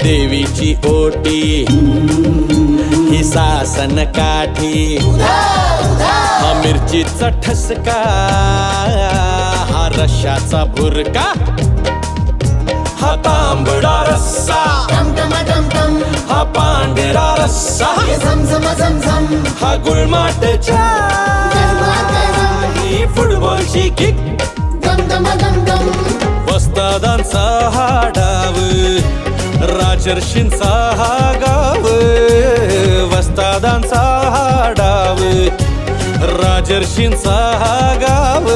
देवीची ओटी ही सासन काठी हा मिरचीचा ठसका हा रश्याचा भुरका हा तांबडा रस्सा हा पांढरा रस्सा हा गुळमाट ही फुटबॉलची किक वस्तादांचा हा डाव राजर्षींचा हा गाव वस्तादांचा हा डाव राजर्षींचा हा गाव